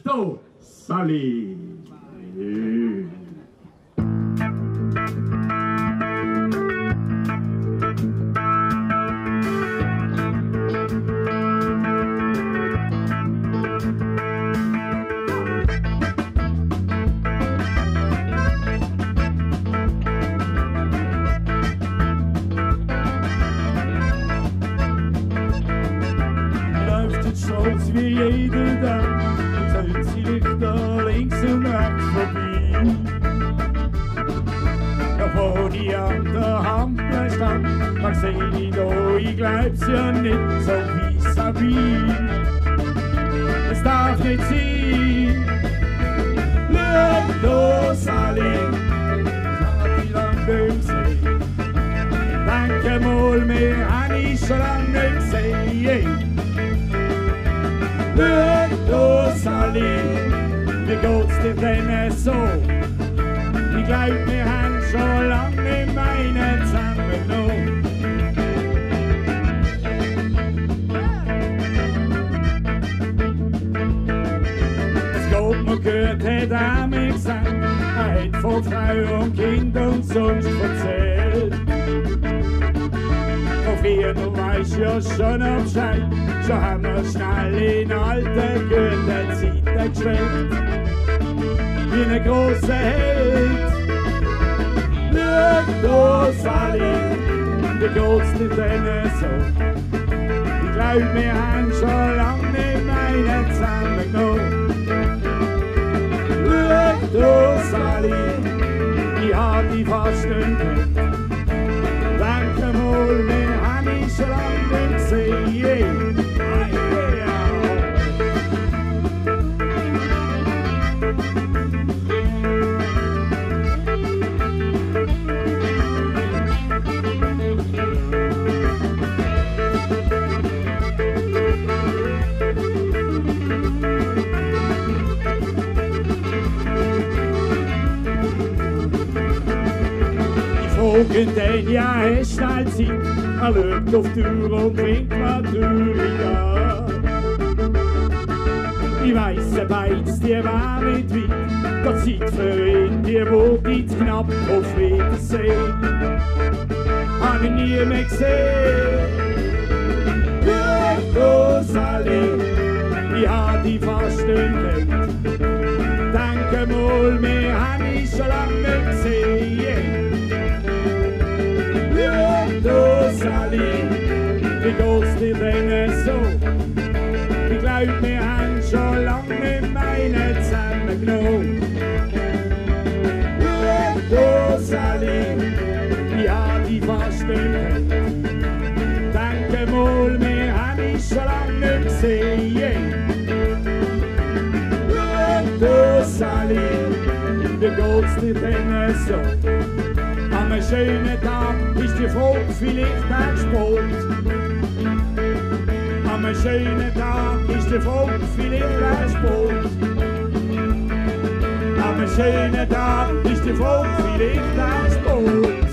Lotto Sally. Stolz wie jeder Tag, und zählt sie Lichter links und rechts vorbei. Doch wo die an der Ampel stand, da seh ich da, ich glaub's ja nicht, so vis-à-vis. Es darf nicht sein, schau da, Sally, schau wie lang du gesehen. Denke mal, mir hab ich schon lang nicht gesehen. Schau, Sally, wie geht's dir denn so? Ich glaub, wir haben schon lange nicht meine zusammengenommen. Es geht mir gut, hat er mir gesagt, er hat von Frau und Kind und sonst erzählt. Früher, du weißt ja schon am Bescheid, schon haben wir schnell in alte gute Zeiten geschwelgt. Wie ein grosser Held. Schau da, Sally, wie geht's dir denn so? Ich glaub, wir haben schon lange nicht meine zusammengenommen. Schau da, Sally, ich hab dich fast nicht gehört. Denke mal, wir haben dich schon lange nicht gesehen. Irgendein Jahr hast du halt Zeit, er schaut auf die Uhr und winkt mal traurig an. Ich weiss, beides die war nicht weit, doch Zeit für ihn, die wurde jetzt knapp, auf Wiedersehen. Hab ich nie mehr gesehen. Schau, Sally, ich hab dich fast nicht gekannt. Denke mal, wir haben dich schon lange nicht gesehen. Schau, Sally, wie geht's dir denn so? Ich glaub, wir haben schon lange nicht meine zusammengenommen. Schau, Sally, ich hab dich fast nicht gekannt. Denke mal, wir haben dich schon lange nicht gesehen. Schau, Sally, wie geht's dir denn so? Am schönen Tag ist die Frau vielleicht erspart. Am schönen Tag ist die Frau vielleicht erspart. Am schönen Tag ist die Frau vielleicht erspart.